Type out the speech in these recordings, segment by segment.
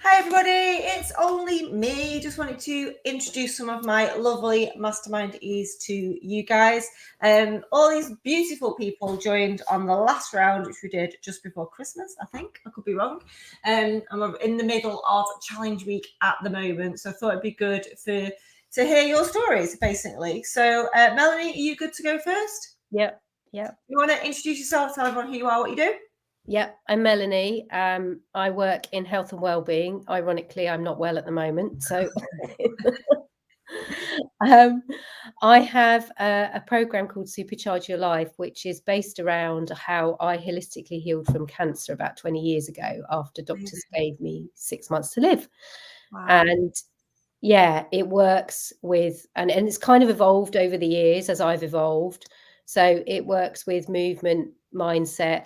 Hi everybody, it's only me. Just wanted to introduce some of my lovely mastermindees to you guys. All these beautiful people joined on the last round, which we did just before Christmas, I think. I could be wrong. I'm in the middle of challenge week at the moment, so I thought it'd be good to hear your stories, basically. So, Melanie, are you good to go first? Yep. You want to introduce yourself, tell everyone who you are, what you do? Yeah, I'm Melanie. I work in health and wellbeing. Ironically, I'm not well at the moment, so I have a program called Supercharge Your Life, which is based around how I holistically healed from cancer about 20 years ago after doctors gave me 6 months to live. Wow. And yeah, it works with, and it's kind of evolved over the years as I've evolved. So it works with movement, mindset,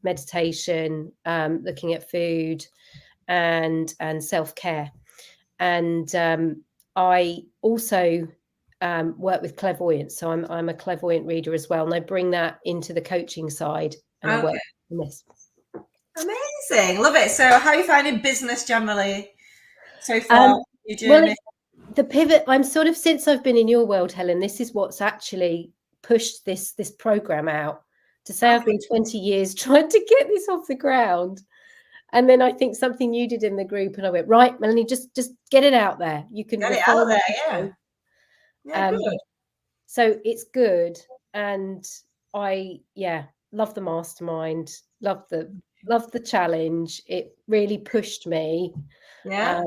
meditation, looking at food, and self-care. And I also work with clairvoyance, so I'm a clairvoyant reader as well, and I bring that into the coaching side, and I work on this. Amazing, love it. So, how are you finding business generally so far? Your journey? Well, the pivot, I'm sort of, since I've been in your world, Helen, this is what's actually pushed this program out. To say I've been 20 years trying to get this off the ground. And then I think something you did in the group, and I went, right, Melanie, just get it out there. You can get it out there, yeah. Yeah, good. So it's good, and I love the mastermind, love the challenge. It really pushed me. Yeah.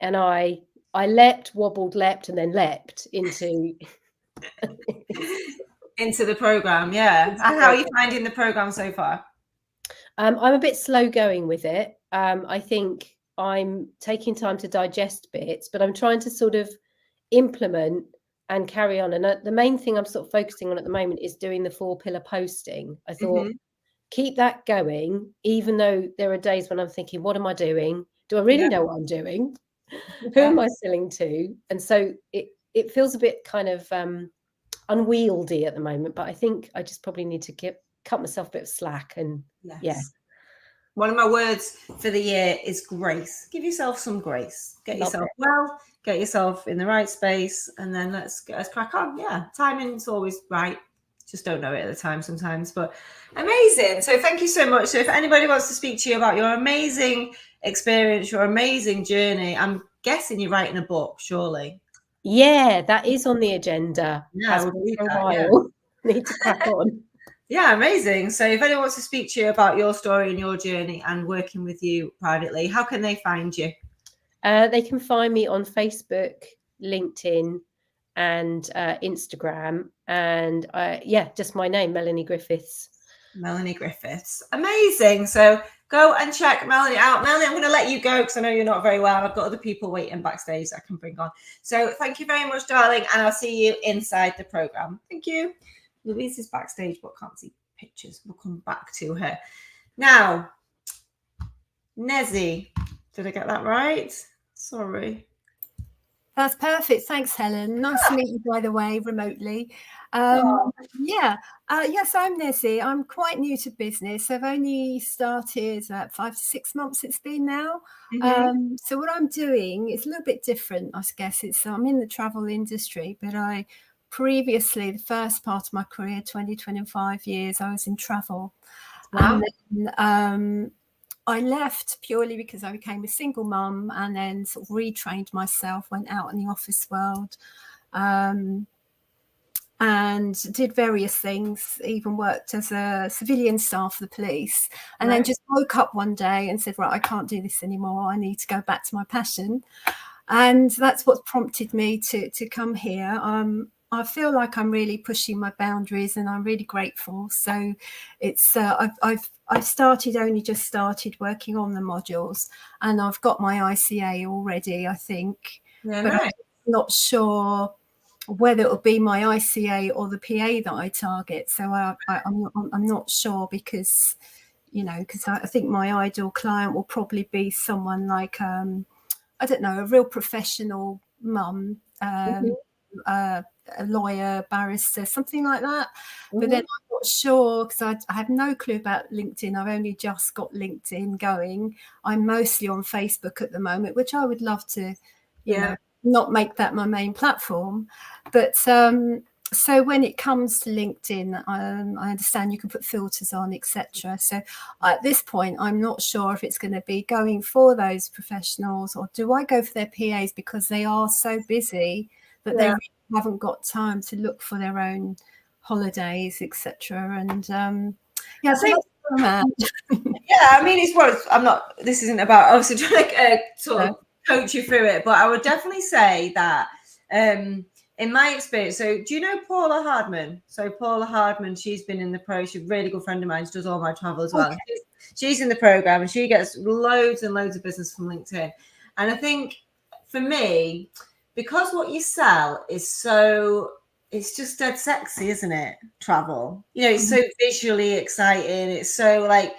And I leapt, wobbled, leapt, and then leapt into the program, yeah. And how are you finding the program so far? I'm a bit slow going with it. I think I'm taking time to digest bits, but I'm trying to sort of implement and carry on. And the main thing I'm sort of focusing on at the moment is doing the 4-pillar posting. I thought, keep that going, even though there are days when I'm thinking, what am I doing? Do I really know what I'm doing? Who am I selling to? And so it feels a bit kind of unwieldy at the moment, but I think I just probably need to cut myself a bit of slack. And one of my words for the year is grace. Give yourself some grace. Get yourself well, get yourself in the right space, and then let's crack on. Yeah, timing's always right. Just don't know it at the time sometimes, but amazing. So thank you so much. So if anybody wants to speak to you about your amazing experience, your amazing journey, I'm guessing you're writing a book, surely. Yeah, that is on the agenda. Yeah, has been for a while. Need to crack on. Yeah, amazing. So if anyone wants to speak to you about your story and your journey and working with you privately, how can they find you? They can find me on Facebook, LinkedIn, and Instagram. And just my name, Melanie Griffiths. Melanie Griffiths. Amazing. So go and check Melanie out. Melanie, I'm going to let you go because I know you're not very well. I've got other people waiting backstage that I can bring on. So thank you very much, darling. And I'll see you inside the program. Thank you. Louise is backstage but can't see pictures. We'll come back to her. Now, Nezzy. Did I get that right? Sorry. That's perfect. Thanks, Helen. Nice to meet you, by the way, remotely. Yes, I'm Nezzy. I'm quite new to business. I've only started 5 to 6 months it's been now. So what I'm doing is a little bit different, I guess. I'm in the travel industry, but previously, the first part of my career, 25 years, I was in travel. Wow. And then, I left purely because I became a single mum and then sort of retrained myself, went out in the office world, and did various things, even worked as a civilian staff for the police, and then just woke up one day and said, right, I can't do this anymore. I need to go back to my passion. And that's what prompted me to come here. I feel like I'm really pushing my boundaries and I'm really grateful. So it's I've just started working on the modules and I've got my ICA already, I think. But I'm not sure whether it'll be my ICA or the PA that I target. So I'm not sure because I think my ideal client will probably be someone like I don't know, a real professional mum, a lawyer, barrister, something like that. But then I'm not not sure because I have no clue about LinkedIn. I've only just got LinkedIn going. I'm mostly on Facebook at the moment, which I would love to, you know, not make that my main platform. But so when it comes to LinkedIn, I understand you can put filters on, etc. So at this point, I'm not sure if it's going to be going for those professionals, or do I go for their PAs because they are so busy that they really haven't got time to look for their own holidays, etc. And I think, I mean, it's what I'm not. This isn't about obviously trying to sort of coach you through it, but I would definitely say that. In my experience, so do you know Paula Hardman? So Paula Hardman, she's been in the pro. She's a really good friend of mine. She does all my travel as well. Okay. She's in the program and she gets loads and loads of business from LinkedIn. And I think for me, because what you sell is so, it's just dead sexy, isn't it? Travel, you know, it's so visually exciting. It's so like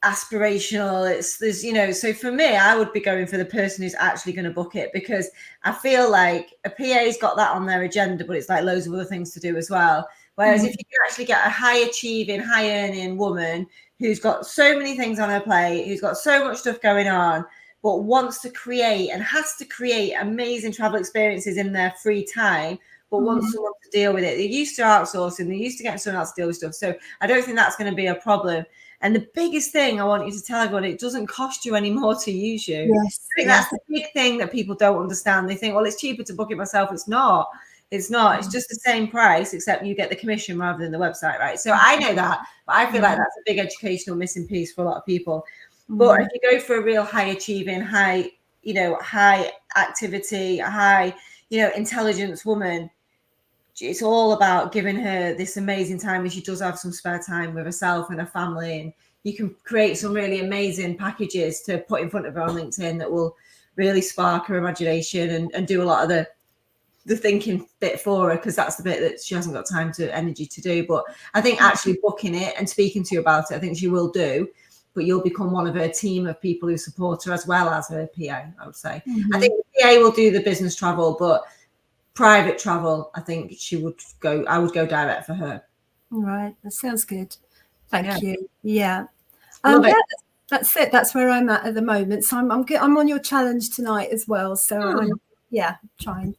aspirational. There's, you know, so for me, I would be going for the person who's actually going to book it, because I feel like a PA's got that on their agenda, but it's like loads of other things to do as well. Whereas if you can actually get a high achieving, high earning woman who's got so many things on her plate, who's got so much stuff going on, but wants to create and has to create amazing travel experiences in their free time, but wants someone to deal with it. They're used to outsourcing, they're used to getting someone else to deal with stuff. So I don't think that's going to be a problem. And the biggest thing I want you to tell everyone, it doesn't cost you any more to use you. Yes, I think that's the big thing that people don't understand. They think, well, it's cheaper to book it myself. It's not. It's not. It's just the same price, except you get the commission rather than the website, right? So I know that, but I feel like that's a big educational missing piece for a lot of people. But if you go for a real high achieving, high, you know, high activity, high, you know, intelligence woman, it's all about giving her this amazing time, and she does have some spare time with herself and her family, and you can create some really amazing packages to put in front of her on LinkedIn that will really spark her imagination and do a lot of the thinking bit for her, because that's the bit that she hasn't got time to energy to do. But I think actually booking it and speaking to you about it, I think she will do, but you'll become one of her team of people who support her as well as her PA, I would say. I think the PA will do the business travel, but private travel, I think I would go direct for her. Right, that sounds good. Thank you. Yeah. That's it. That's where I'm at the moment. So I'm good. I'm on your challenge tonight as well. So I'm trying.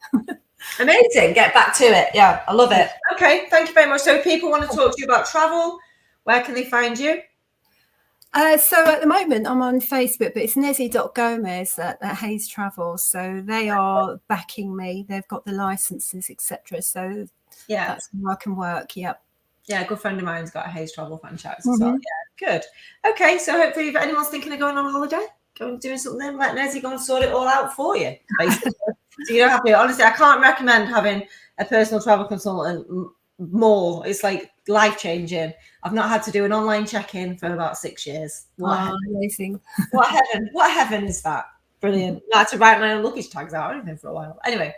Amazing. Get back to it. Yeah, I love it. Okay, thank you very much. So if people want to talk to you about travel, where can they find you? So at the moment I'm on Facebook, but it's Nezzy.Gomez at Hayes Travel. So they are backing me. They've got the licenses, etc. So that's where I can work. Yep. Yeah, a good friend of mine's got a Hayes Travel franchise as well. Yeah, good. Okay, so hopefully if anyone's thinking of going on holiday, go and doing something, let Nezzy go and sort it all out for you, basically. So you don't have to. Honestly, I can't recommend having a personal travel consultant more. It's like life-changing. I've not had to do an online check-in for about 6 years. Amazing. What heaven is that? Brilliant. I had to write my own luggage tags out. I don't know for a while. Anyway,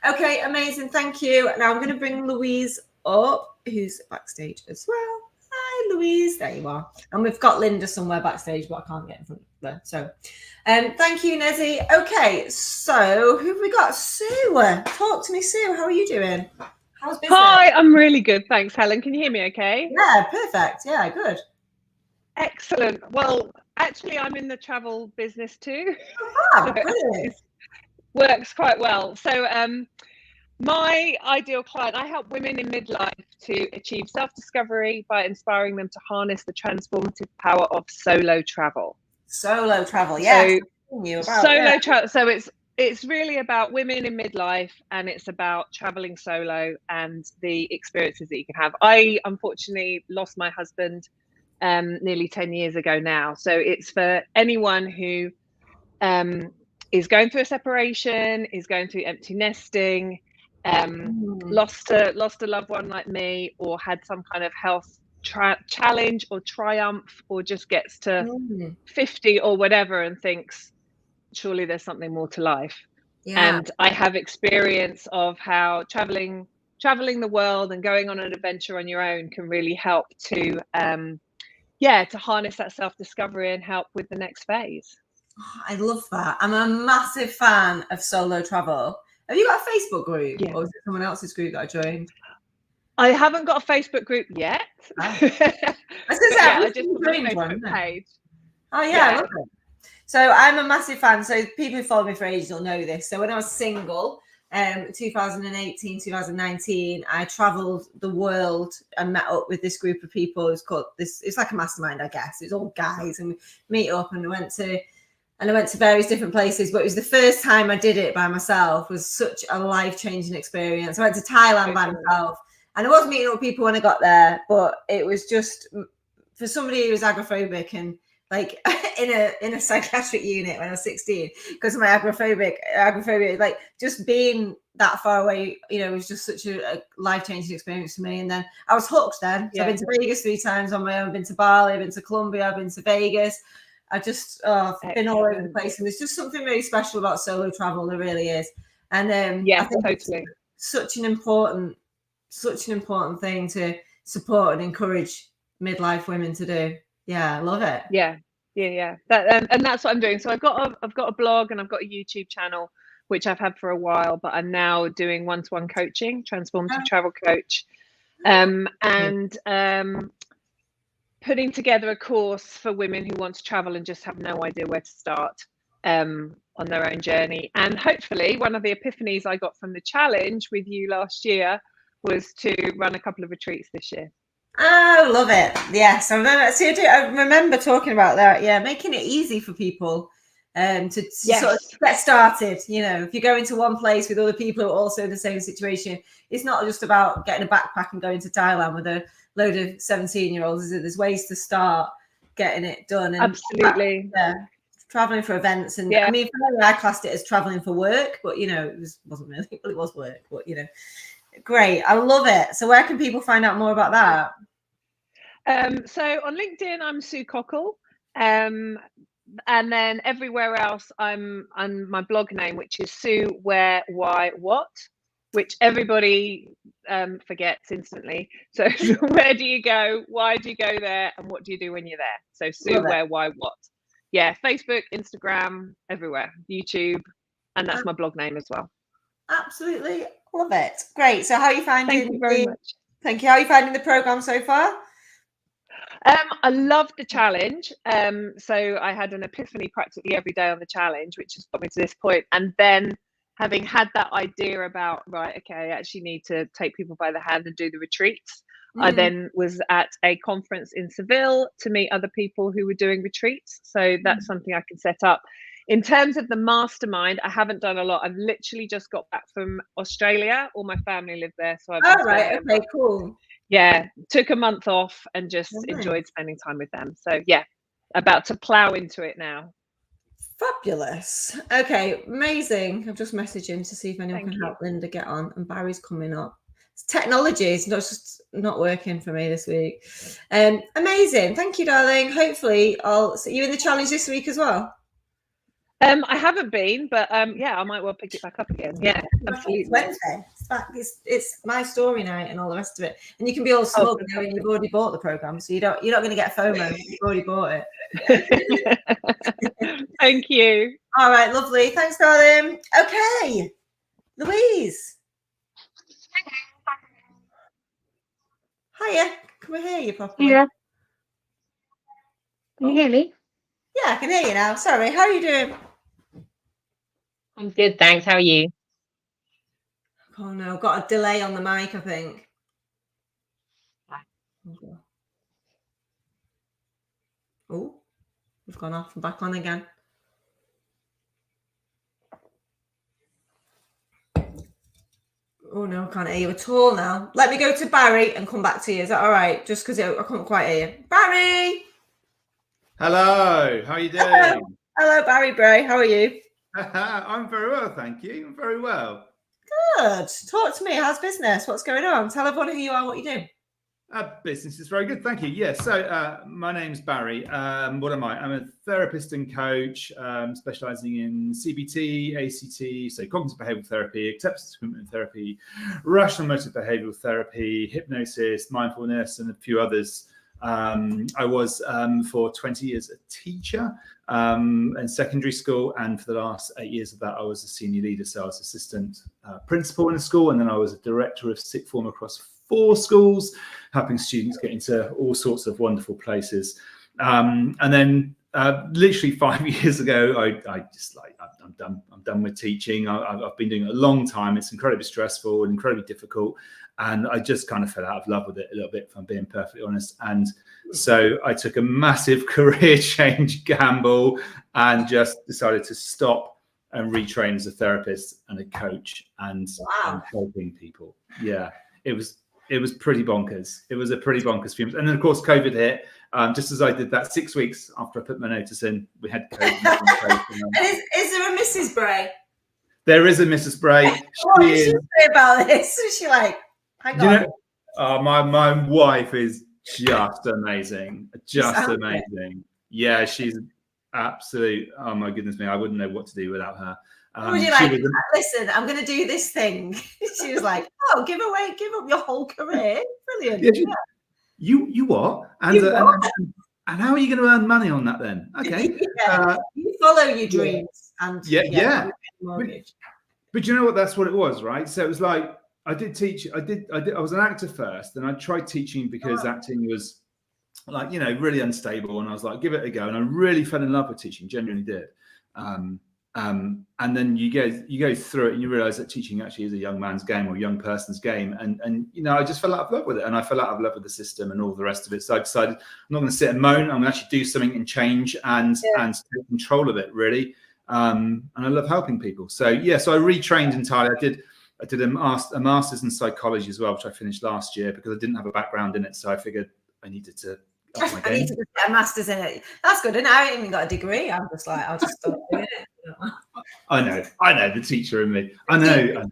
okay, amazing. Thank you. Now I'm going to bring Louise up, who's backstage as well. Hi, Louise. There you are. And we've got Linda somewhere backstage, but I can't get in front of her. So thank you, Nezzy. Okay, so who have we got? Sue. Talk to me, Sue. How are you doing? How's business? Hi, I'm really good. Thanks, Helen. Can you hear me okay? Yeah, perfect. Yeah, good. Excellent. Well, actually, I'm in the travel business too. Oh, brilliant. Works quite well. So my ideal client, I help women in midlife to achieve self-discovery by inspiring them to harness the transformative power of solo travel. Solo travel, yeah. Travel. So it's really about women in midlife, and it's about traveling solo and the experiences that you can have. I unfortunately lost my husband nearly 10 years ago now. So it's for anyone who is going through a separation, is going through empty nesting, lost a loved one like me, or had some kind of health challenge or triumph, or just gets to 50 or whatever and thinks, surely there's something more to life. And I have experience of how traveling the world and going on an adventure on your own can really help to to harness that self-discovery and help with the next phase. I love that. I'm a massive fan of solo travel. Have you got a Facebook group, or is it someone else's group that I joined? I haven't got a Facebook group yet. Oh. I just put my Facebook page. Oh yeah, I love it. So I'm a massive fan. So people who follow me for ages will know this. So when I was single, 2018, 2019, I traveled the world and met up with this group of people. It's like a mastermind, I guess. It was all guys, and we meet up, and I went to various different places. But it was the first time I did it by myself. It was such a life-changing experience. I went to Thailand by myself, and I was meeting up with people when I got there, but it was just for somebody who was agoraphobic and like in a psychiatric unit when I was 16 because of my agoraphobia, like just being that far away, was just such a life-changing experience for me. And then I was hooked then. So I've been to Vegas 3 times on my own. I've been to Bali, I've been to Colombia, I've been to Vegas. I just been all over the place. And there's just something really special about solo travel. There really is. And I think totally. it's such an important thing to support and encourage midlife women to do. Yeah, I love it. Yeah. And that's what I'm doing. So I've got a blog and I've got a YouTube channel, which I've had for a while, but I'm now doing one-to-one coaching, transformative travel coach, and putting together a course for women who want to travel and just have no idea where to start on their own journey. And hopefully one of the epiphanies I got from the challenge with you last year was to run a couple of retreats this year. Oh, love it. Yes, I remember talking about that. Yeah, making it easy for people to sort of get started. If you go into one place with other people who are also in the same situation, it's not just about getting a backpack and going to Thailand with a load of 17-year-olds. There's ways to start getting it done. And absolutely. Traveling for events. And I mean, for me, I classed it as traveling for work, but it wasn't really. Well, it was work, but great. I love it. So where can people find out more about that? So on LinkedIn, I'm Sue Cockle. And then everywhere else, I'm my blog name, which is Sue Where Why What, which everybody forgets instantly. So where do you go? Why do you go there? And what do you do when you're there? So Sue Where Why What. Yeah, Facebook, Instagram, everywhere, YouTube, and that's my blog name as well. Absolutely love it. Great. So how are you finding? Thank you very much. Thank you. How are you finding the program so far? I loved the challenge. So I had an epiphany practically every day on the challenge, which has got me to this point. And then having had that idea about, right, okay, I actually need to take people by the hand and do the retreats. I then was at a conference in Seville to meet other people who were doing retreats. So that's something I can set up. In terms of the mastermind, I haven't done a lot. I've literally just got back from Australia. All my family live there. So I've okay, cool. Yeah, took a month off and just enjoyed spending time with them. So yeah, about to plow into it now. Fabulous. Okay, amazing. I'm just messaging to see if anyone can help Linda get on. And Barry's coming up. Technology is not working for me this week. Amazing. Thank you, darling. Hopefully I'll see you in the challenge this week as well. I haven't been, but yeah, I might well pick it back up again. Yeah, absolutely. It's Wednesday. It's my story night and all the rest of it. And you can be all smug knowing you've already bought the program, so you're not going to get FOMO. You've already bought it. Thank you. All right, lovely. Thanks, darling. Okay, Louise. Hiya. Can we hear you properly? Yeah. Can you hear me? Yeah, I can hear you now. Sorry. How are you doing? I'm good, thanks. How are you? Oh no, got a delay on the mic, I think. Oh, we've gone off and back on again. Oh no, I can't hear you at all now. Let me go to Barry and come back to you. Is that all right? Just because I couldn't quite hear you. Barry! Hello, how are you doing? Hello, Barry Bray. How are you? I'm very well, thank you. I'm very well. Good. Talk to me. How's business? What's going on? Tell everyone who you are, what you do. Business is very good, thank you. Yes, so my name's Barry. What am I? I'm a therapist and coach, specialising in CBT, ACT, so cognitive behavioural therapy, acceptance commitment therapy, rational motive behavioural therapy, hypnosis, mindfulness, and a few others. I was for 20 years a teacher in secondary school, and for the last 8 years of that, I was a senior leader, so I was assistant principal in a school, and then I was a director of sixth form across 4 schools, helping students get into all sorts of wonderful places. And then literally 5 years ago, I just like, I'm done with teaching. I've been doing it a long time. It's incredibly stressful and incredibly difficult. And I just kind of fell out of love with it a little bit, if I'm being perfectly honest. And so I took a massive career change gamble and just decided to stop and retrain as a therapist and a coach and helping people. Yeah, it was pretty bonkers. It was a pretty bonkers few months. And then of course COVID hit. Just as I did that 6 weeks after I put my notice in, we had COVID. Is there a Mrs. Bray? There is a Mrs. Bray. What did she say about this? Is she like, hang on? My wife is just amazing. Just amazing. Yeah, she's absolute. Oh my goodness me, I wouldn't know what to do without her. Would you like, listen, I'm going to do this thing? She was like, oh, give up your whole career. Brilliant. Yeah. You what? And how are you going to earn money on that then? Okay. You follow your dreams. And But you know what? That's what it was, right? So it was like, I did teach. I was an actor first, and I tried teaching because acting was like, really unstable. And I was like, give it a go. And I really fell in love with teaching, genuinely did. And then you go through it and you realize that teaching actually is a young man's game or a young person's game. And I just fell out of love with it. And I fell out of love with the system and all the rest of it. So I decided I'm not going to sit and moan. I'm going to actually do something and change and take control of it, really. And I love helping people. So I retrained entirely. I did a master's in psychology as well, which I finished last year because I didn't have a background in it. So I figured I needed to up my game. I need to get a master's in it. That's good. And I haven't even got a degree. I'm just like, I'll just stop doing it. I know the teacher in me. I know.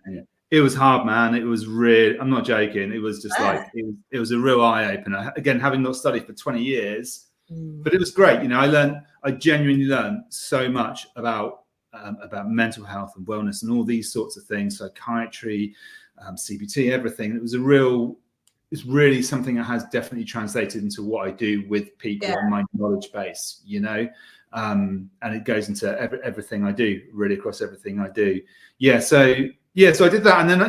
It was hard, man. It was real. I'm not joking. It was just like, it was a real eye opener. Again, having not studied for 20 years, but it was great. I genuinely learned so much about mental health and wellness and all these sorts of things, psychiatry, CBT, everything. It's really something that has definitely translated into what I do with people on my knowledge base, and it goes into everything I do, really across everything I do. So I did that. And then,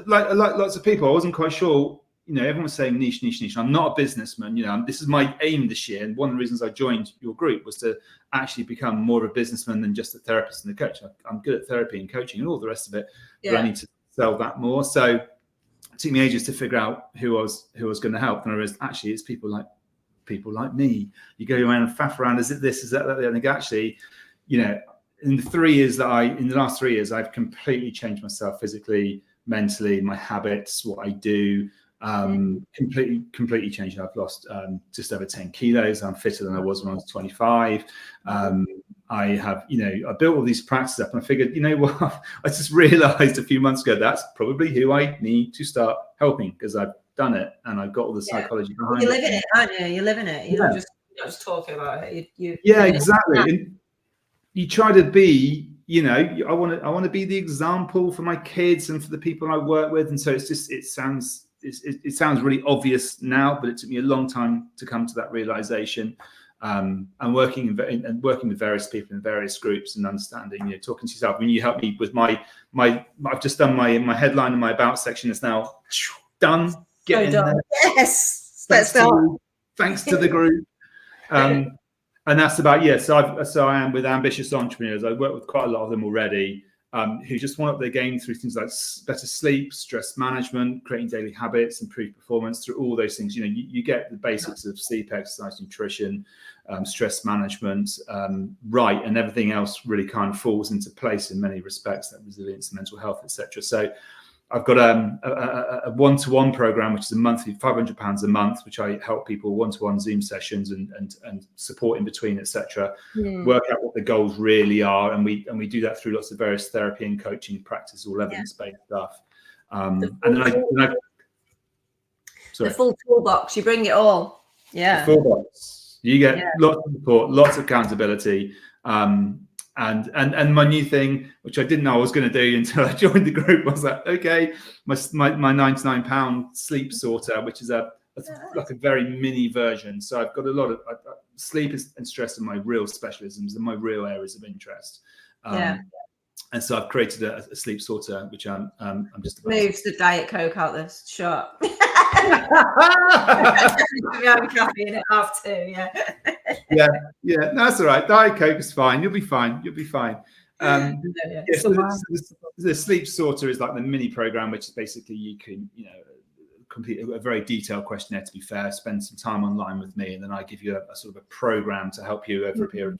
like lots of people, I wasn't quite sure, everyone was saying niche. I'm not a businessman, this is my aim this year. And one of the reasons I joined your group was to actually become more of a businessman than just a therapist and a coach. I'm good at therapy and coaching and all the rest of it, but I need to sell that more. So it took me ages to figure out who I was going to help. And I realized actually it's people like me. You go around and faff around, is it this, is that, that, and actually, in the last 3 years, I've completely changed myself physically, mentally, my habits, what I do, completely changed. I've lost just over 10 kilos. I'm fitter than I was when I was 25. I have, I built all these practices up and I figured, what, I just realized a few months ago, that's probably who I need to start helping because I've done it and I've got all the psychology behind it. You're living it, aren't you? You're living it. You're not just talking about it. Exactly. And you try to be, I want to be the example for my kids and for the people I work with. And so it sounds really obvious now, but it took me a long time to come to that realization. And working with various people in various groups and understanding, talking to yourself. When you help me with I've just done my headline and my about section is now done. Get in there. Yes, let's go. Thanks to the group. And that's about So I am with ambitious entrepreneurs. I work with quite a lot of them already. Who just want up their game through things like better sleep, stress management, creating daily habits, improved performance, through all those things. You get the basics of sleep, exercise, nutrition, stress management, right, and everything else really kind of falls into place in many respects, that resilience, mental health, etc. So I've got a one-to-one program, which is a monthly £500 a month, which I help people one-to-one Zoom sessions and support in between, etc. Work out what the goals really are, and we do that through lots of various therapy and coaching practice, all evidence-based stuff. The full toolbox. You bring it all. Yeah. The full box. You get lots of support, lots of accountability. And my new thing, which I didn't know I was going to do until I joined the group, was that my £99 sleep sorter, which is like a very mini version. So I've got a lot of sleep and stress are my real specialisms and my real areas of interest. And so I've created a sleep sorter, which I'm just about Moves the Diet Coke out the shop. I'm caffeine at 2:30, yeah. yeah, no, that's all right. Diet Coke is fine. You'll be fine. Yes, the sleep sorter is like the mini program, which is basically you can, complete a very detailed questionnaire, to be fair, spend some time online with me, and then I give you a sort of a program to help you over a period of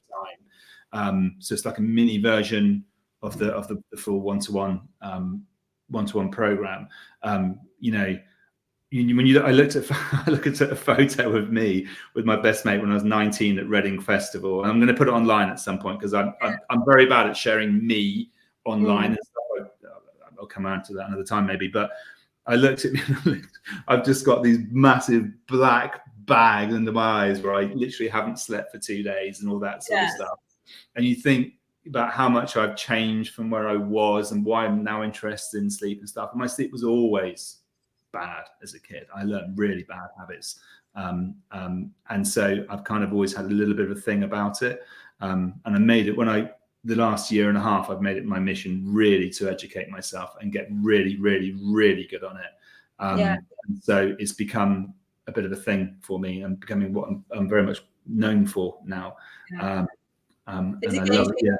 time. So it's like a mini version of the full one-to-one program. I looked at a photo of me with my best mate when I was 19 at Reading Festival, and I'm going to put it online at some point because I'm very bad at sharing me online and stuff. I'll come around to that another time maybe, but I looked at me. I've just got these massive black bags under my eyes where I literally haven't slept for 2 days and all that sort of stuff. And you think about how much I've changed from where I was and why I'm now interested in sleep and stuff. And my sleep was always bad as a kid. I learned really bad habits. And so I've kind of always had a little bit of a thing about it. And I made it the last year and a half, I've made it my mission really to educate myself and get really, really, really good on it. And so it's become a bit of a thing for me and becoming what I'm very much known for now. And I love it. Yeah.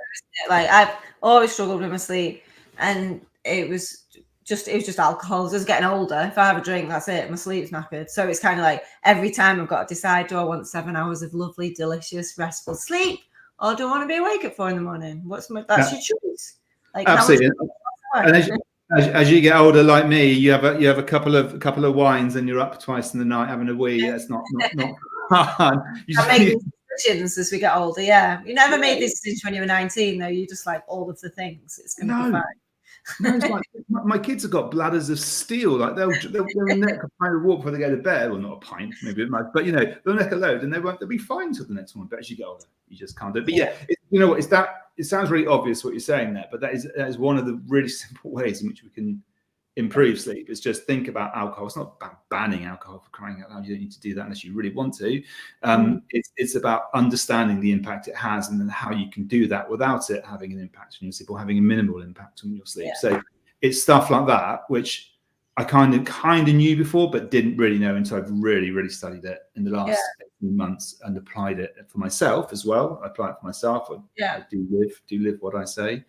Like I've always struggled with my sleep, and it was just alcohol. As I was getting older, if I have a drink, that's it. My sleep's knackered. So it's kind of like every time I've got to decide: do I want 7 hours of lovely, delicious, restful sleep, or do I want to be awake at 4 a.m? That's your choice. Like absolutely. And as you get older, like me, you have a couple of wines and you're up twice in the night having a wee. That's not fun. I make decisions as we get older. Yeah, you never made this decision when you were 19, though. You just like all of the things. It's going to be fine. No, it's like my kids have got bladders of steel. Like they'll neck a pint of water before they go to bed. Well, not a pint, maybe a mug, but they'll neck a load and they'll be fine till the next one. But as you get older, you just can't do it. But yeah, it sounds really obvious what you're saying there, but that is one of the really simple ways in which we can improve sleep. Is just think about alcohol. It's not about banning alcohol, for crying out loud. You don't need to do that unless you really want to. It's about understanding the impact it has and then how you can do that without it having an impact on your sleep or having a minimal impact on your sleep. So it's stuff like that which I kind of knew before, but didn't really know until I've really, really studied it in the last 18 months and applied it for myself as well. I apply it for myself. I do live what I say,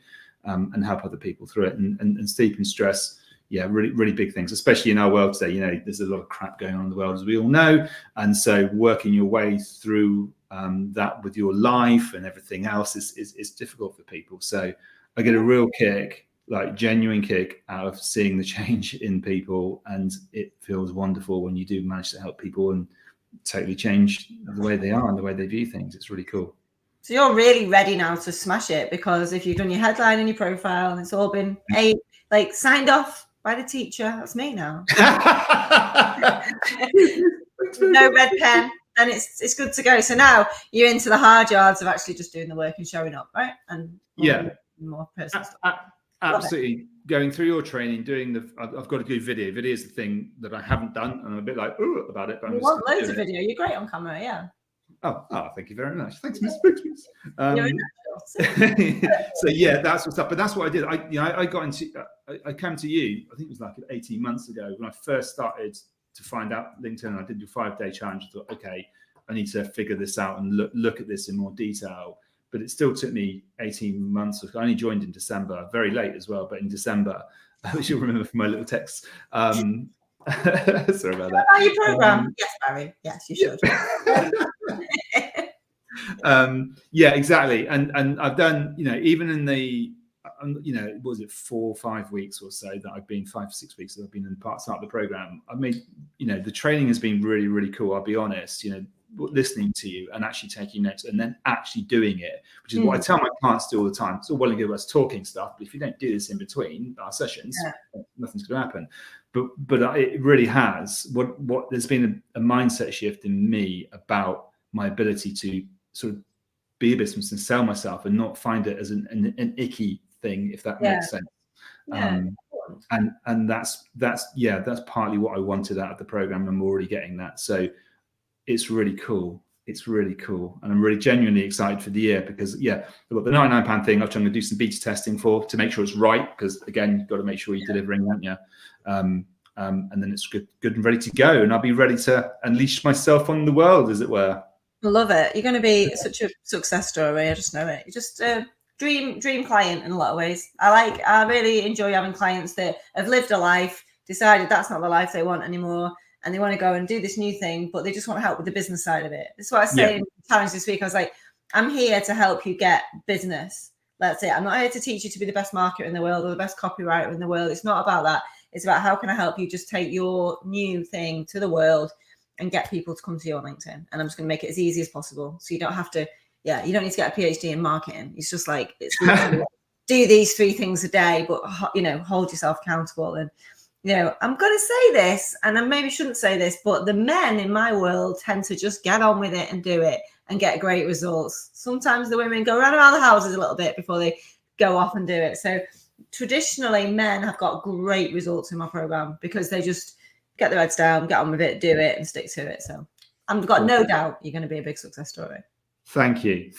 and help other people through it. And sleep and stress, really, really big things, especially in our world today. There's a lot of crap going on in the world, as we all know. And so working your way through that with your life and everything else is difficult for people. So I get a real kick, like genuine kick, out of seeing the change in people. And it feels wonderful when you do manage to help people and totally change the way they are and the way they view things. It's really cool. So you're really ready now to smash it, because if you've done your headline and your profile and it's all been signed off by the teacher, that's me now. No red pen, and it's good to go. So now you're into the hard yards of actually just doing the work and showing up, right? And more personal stuff. Absolutely. Going through your training, I've got to do video. Video is the thing that I haven't done, and I'm a bit like about it. But you want loads of video. You're great on camera, yeah. Oh, thank you very much. Thanks, Miss Brooks. So that's what's up. But that's what I did. I came to you, I think it was like 18 months ago when I first started to find out LinkedIn. I did your 5-day challenge. I thought, okay, I need to figure this out and look at this in more detail. But it still took me 18 months. I only joined in December, very late as well, but in December, which you'll remember from my little text. Sorry about that. Your program? Yes, Barry. Yes, you should. Exactly. And I've done, even in the, was it 4 or 5 weeks or so that I've been 5 or 6 weeks that I've been in part of the program. I mean, the training has been really, really cool. I'll be honest, listening to you and actually taking notes and then actually doing it, which is what I tell my clients to do all the time. It's all well and good us talking stuff, but if you don't do this in between our sessions, nothing's going to happen. But it really has. What there's been a mindset shift in me about my ability to sort of be a business and sell myself and not find it as an icky thing, if that makes sense. And that's partly what I wanted out of the program. I'm already getting that, so it's really cool. it's really cool, and I'm really genuinely excited for the year because I've got the £99 thing. I'm trying to do some beta testing to make sure it's right, because again, you've got to make sure you're delivering, aren't you? And then it's good and ready to go, and I'll be ready to unleash myself on the world, as it were. I love it. You're going to be such a success story. I just know it. You're just a dream client in a lot of ways. I really enjoy having clients that have lived a life, decided that's not the life they want anymore, and they want to go and do this new thing, but they just want help with the business side of it. That's what I say in the challenge this week. I was like, I'm here to help you get business. That's it. I'm not here to teach you to be the best marketer in the world or the best copywriter in the world. It's not about that. It's about how can I help you just take your new thing to the world and get people to come to you on LinkedIn. And I'm just going to make it as easy as possible. So you don't have to, you don't need to get a PhD in marketing. It's just like, it's literally do these 3 things a day, but, hold yourself accountable. And, I'm going to say this, and I maybe shouldn't say this, but the men in my world tend to just get on with it and do it and get great results. Sometimes the women go around the houses a little bit before they go off and do it. So traditionally, men have got great results in my program because they just get their heads down, get on with it, do it, and stick to it. So I've got no doubt you're going to be a big success story. Thank you.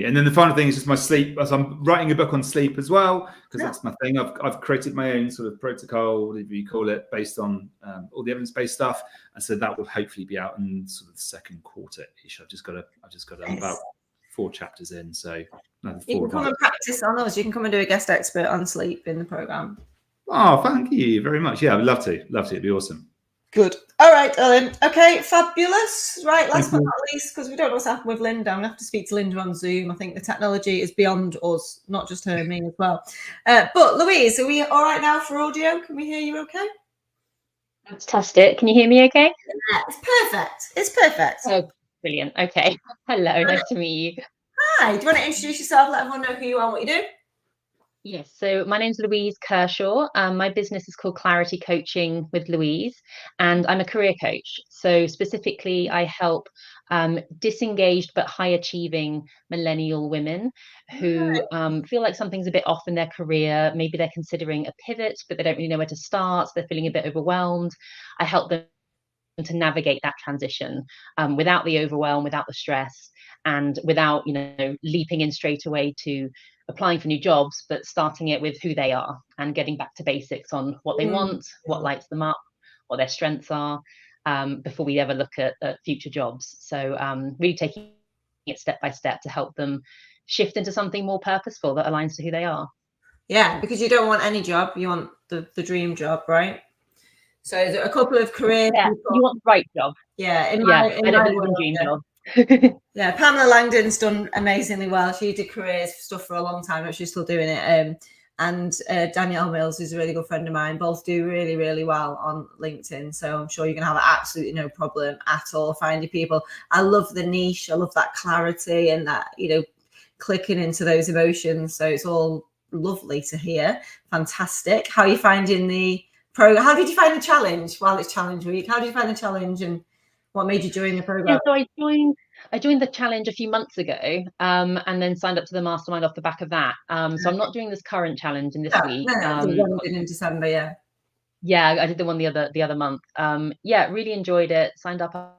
And then the final thing is just my sleep. As I'm writing a book on sleep as well, because that's my thing. I've created my own sort of protocol, whatever you call it, based on all the evidence-based stuff, and so that will hopefully be out in sort of the second quarter-ish. I've just got I'm about 4 chapters in, so another 4. You can come and practice on those. You can come and do a guest expert on sleep in the program. Oh, thank you very much. Yeah, I'd love to. It'd be awesome. Good. All right, Ellen. Okay, fabulous. Right, last but not least, because we don't know what's happened with Linda, I'm going to have to speak to Linda on Zoom. I think the technology is beyond us, not just her, me as well. But Louise, are we all right now for audio? Can we hear you okay? Fantastic. Can you hear me okay? Yeah, it's perfect. Oh, brilliant. Okay. Hello, nice to meet you. Hi, do you want to introduce yourself, let everyone know who you are and what you do? Yes, so my name's Louise Kershaw. My business is called Clarity Coaching with Louise, and I'm a career coach. So specifically, I help disengaged but high achieving millennial women who feel like something's a bit off in their career. Maybe they're considering a pivot, but they don't really know where to start. So they're feeling a bit overwhelmed. I help them to navigate that transition without the overwhelm, without the stress, and without leaping in straight away to applying for new jobs, but starting it with who they are and getting back to basics on what they want, what lights them up, what their strengths are, before we ever look at future jobs. So really taking it step by step to help them shift into something more purposeful that aligns to who they are. Yeah, because you don't want any job, you want the dream job, right? So a couple of career people. You want the right job. Yeah, I don't want a dream job. Yeah, Pamela Langdon's done amazingly well. She did careers stuff for a long time, but she's still doing it. And Danielle Mills, who's a really good friend of mine, both do really, really well on LinkedIn. So I'm sure you're going to have absolutely no problem at all finding people. I love the niche. I love that clarity and that, clicking into those emotions. So it's all lovely to hear. Fantastic. How are you finding the program? How did you find the challenge while it's challenge week? How did you find the challenge and what made you join the program? Yeah, so I joined the challenge a few months ago, and then signed up to the mastermind off the back of that. So I'm not doing this current challenge in this week. The one in December, yeah. Yeah, I did the one the other month. Really enjoyed it. Signed up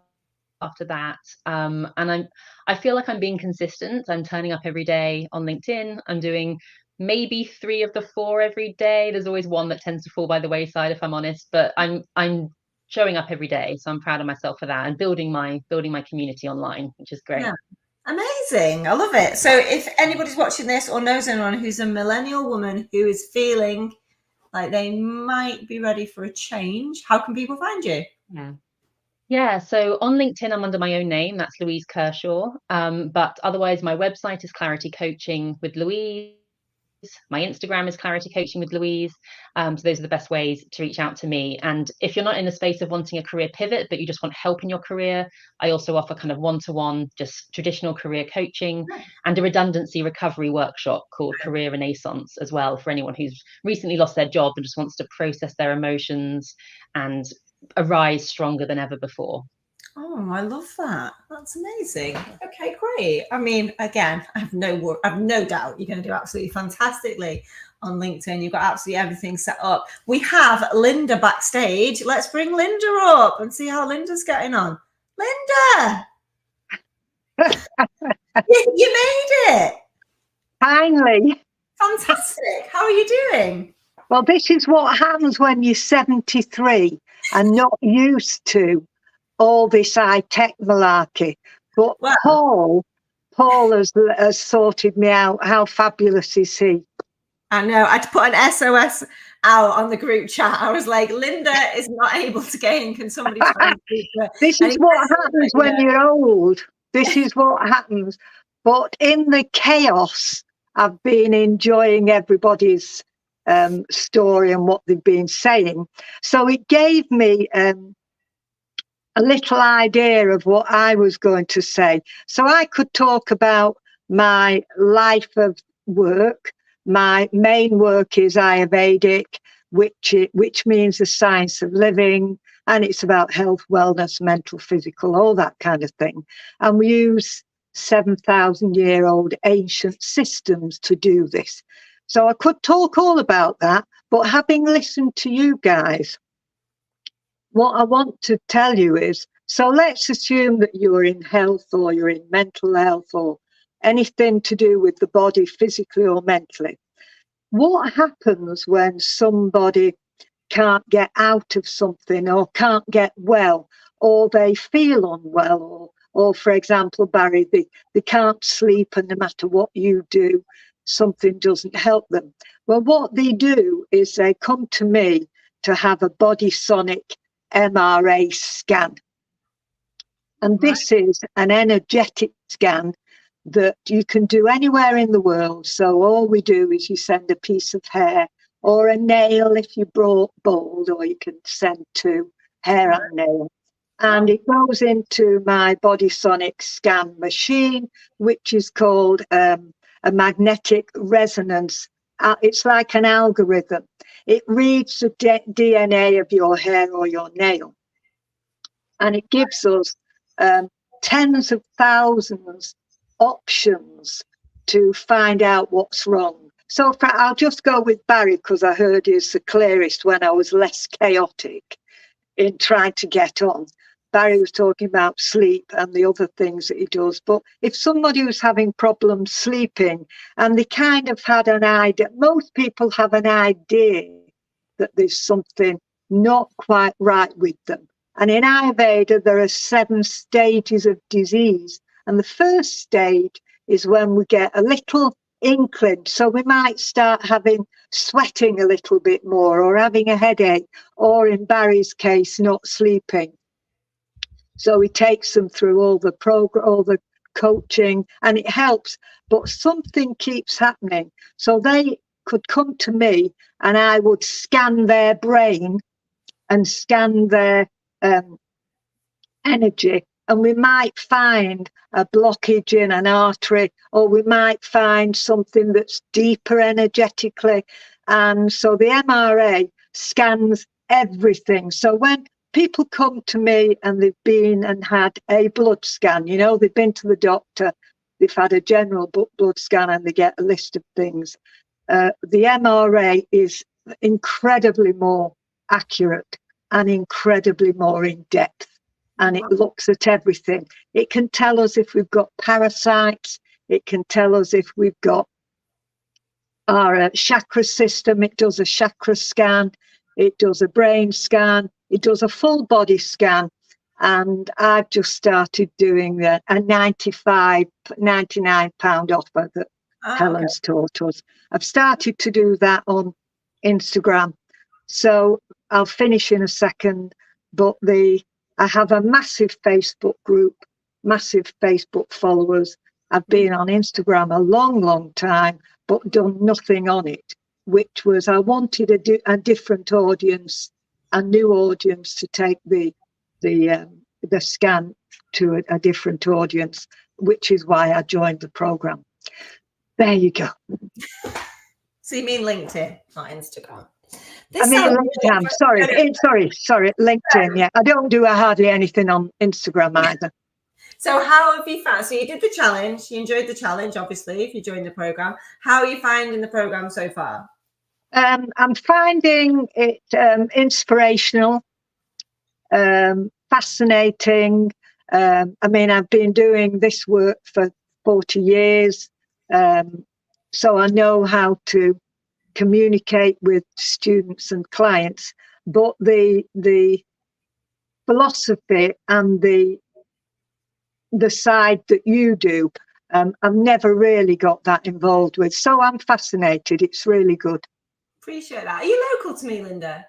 after that, and I feel like I'm being consistent. I'm turning up every day on LinkedIn. I'm doing maybe 3 of the 4 every day. There's always one that tends to fall by the wayside, if I'm honest. But I'm showing up every day, so I'm proud of myself for that, and building my community online, which is great. Yeah. Amazing. I love it. So if anybody's watching this or knows anyone who's a millennial woman who is feeling like they might be ready for a change, how can people find you? Yeah, so on LinkedIn, I'm under my own name. That's Louise Kershaw. But otherwise, my website is Clarity Coaching with Louise. My Instagram is Clarity Coaching with Louise. So those are the best ways to reach out to me. And if you're not in the space of wanting a career pivot, but you just want help in your career, I also offer kind of one-to-one, just traditional career coaching, and a redundancy recovery workshop called Career Renaissance as well, for anyone who's recently lost their job and just wants to process their emotions and arise stronger than ever before. Oh, I love that. That's amazing. Okay, great. I mean, again, I have no doubt you're going to do absolutely fantastically on LinkedIn. You've got absolutely everything set up. We have Linda backstage. Let's bring Linda up and see how Linda's getting on. Linda! You made it. Finally. Fantastic. How are you doing? Well, this is what happens when you're 73 and not used to all this high-tech malarkey. But Wow. Paul has sorted me out. How fabulous is he? I know. I had to put an SOS out on the group chat. I was like, Linda is not able to get in. Can somebody try and speak to her? This is what happens when you're old. This is what happens. But in the chaos, I've been enjoying everybody's story and what they've been saying. So it gave me a little idea of what I was going to say. So I could talk about my life of work. My main work is Ayurvedic, which means the science of living, and it's about health, wellness, mental, physical, all that kind of thing. And we use 7,000-year-old ancient systems to do this. So I could talk all about that, but having listened to you guys, what I want to tell you is, so let's assume that you're in health or you're in mental health or anything to do with the body, physically or mentally. What happens when somebody can't get out of something or can't get well, or they feel unwell, or for example, Barry, they can't sleep, and no matter what you do, something doesn't help them? Well, what they do is they come to me to have a body sonic MRA scan. And this is an energetic scan that you can do anywhere in the world. So all we do is you send a piece of hair or a nail if you bald, or you can send two, hair and nail. And it goes into my body sonic scan machine, which is called a magnetic resonance. It's like an algorithm. It reads the DNA of your hair or your nail. And it gives us tens of thousands options to find out what's wrong. So I'll just go with Barry because I heard he's the clearest when I was less chaotic in trying to get on. Barry was talking about sleep and the other things that he does. But if somebody was having problems sleeping and they kind of had an idea, most people have an idea that there's something not quite right with them. And in Ayurveda, there are 7 stages of disease. And the first stage is when we get a little inkling. So we might start having sweating a little bit more, or having a headache, or in Barry's case, not sleeping. So he takes them through all the coaching, and it helps. But something keeps happening. So they could come to me and I would scan their brain and scan their energy, and we might find a blockage in an artery, or we might find something that's deeper energetically. And so the MRA scans everything. So when people come to me and they've been and had a blood scan, you know, they've been to the doctor, they've had a general blood scan and they get a list of things. The MRA is incredibly more accurate and incredibly more in depth, and it looks at everything. It can tell us if we've got parasites, it can tell us if we've got our chakra system. It does a chakra scan, it does a brain scan, it does a full body scan. And I've just started doing a £99 offer that Helen's taught us. I've started to do that on Instagram. So I'll finish in a second, but I have a massive Facebook group, massive Facebook followers. I've been on Instagram a long time, but done nothing on it, which was I wanted a different audience, a new audience to take the scan to a different audience, which is why I joined the program. There you go. So you mean LinkedIn, not Instagram? I mean LinkedIn. Sorry, LinkedIn. Yeah, I don't do hardly anything on Instagram either. So how have you found? So you did the challenge. You enjoyed the challenge, obviously, if you joined the program. How are you finding the program so far? I'm finding it inspirational, fascinating. I mean, I've been doing this work for 40 years, so I know how to communicate with students and clients, but the philosophy and the side that you do, I've never really got that involved with. So I'm fascinated. It's really good. Appreciate that. Are you local to me, Linda?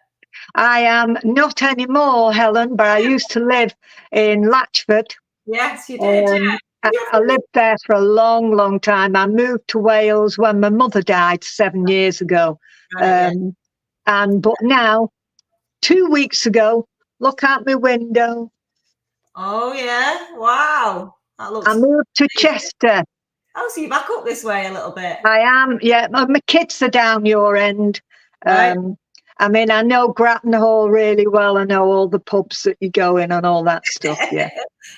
I am not anymore, Helen, but I used to live in Latchford. Yes, you did. I lived there for a long, long time. I moved to Wales when my mother died 7 years ago. But now, 2 weeks ago, look out my window. Oh yeah! Wow, that looks. I moved to Chester. Oh, so you're back up this way a little bit. I am, yeah. My kids are down your end. Right. I mean, I know Grattan Hall really well. I know all the pubs that you go in and all that stuff. Yeah,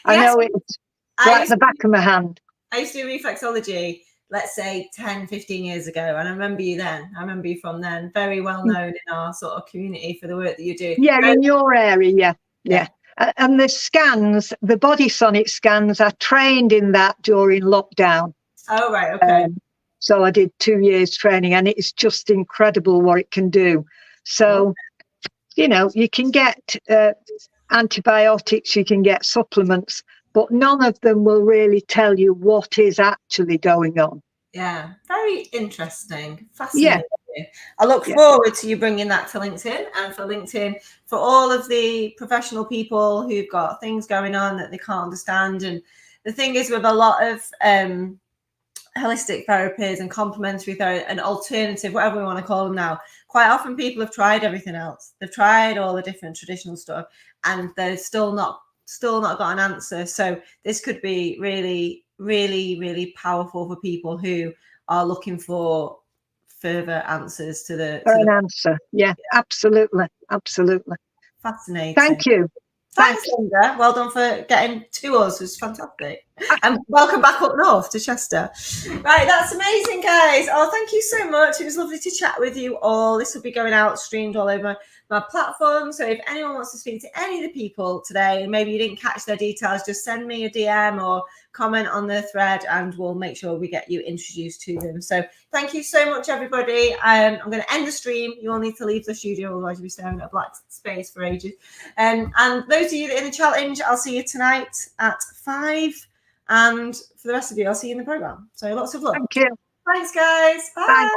I know it's like the back of my hand. I used to do reflexology, let's say 10, 15 years ago. And I remember you then. I remember you from then. Very well known in our sort of community for the work that you do. Yeah, in your area. Yeah. And the scans, the body sonic scans, I trained in that during lockdown. Oh, right. Okay. So I did 2 years training, and it's just incredible what it can do. So, you know, you can get antibiotics, you can get supplements, but none of them will really tell you what is actually going on. Yeah, very interesting. Fascinating. Yeah. I look forward to you bringing that to LinkedIn, and for LinkedIn, for all of the professional people who've got things going on that they can't understand. And the thing is, with a lot of holistic therapies and complementary therapy and alternative, whatever we want to call them now, quite often people have tried everything else. They've tried all the different traditional stuff, and they're still not got an answer. So this could be really, really, really powerful for people who are looking for further answers to the answer. Yeah, absolutely. Fascinating. Thank you. Thanks, Linda. Well done for getting to us. It was fantastic. And welcome back up north to Chester. Right, that's amazing, guys. Oh, thank you so much. It was lovely to chat with you all. This will be going out streamed all over my platform. So if anyone wants to speak to any of the people today, and maybe you didn't catch their details, just send me a DM or comment on the thread, and we'll make sure we get you introduced to them. So thank you so much, everybody. I'm going to end the stream. You all need to leave the studio, otherwise you'll be staring at a black space for ages. And those of you that are in the challenge, I'll see you tonight at 5. And for the rest of you, I'll see you in the program. So lots of luck. Thank you. Thanks, guys. Bye. Bye.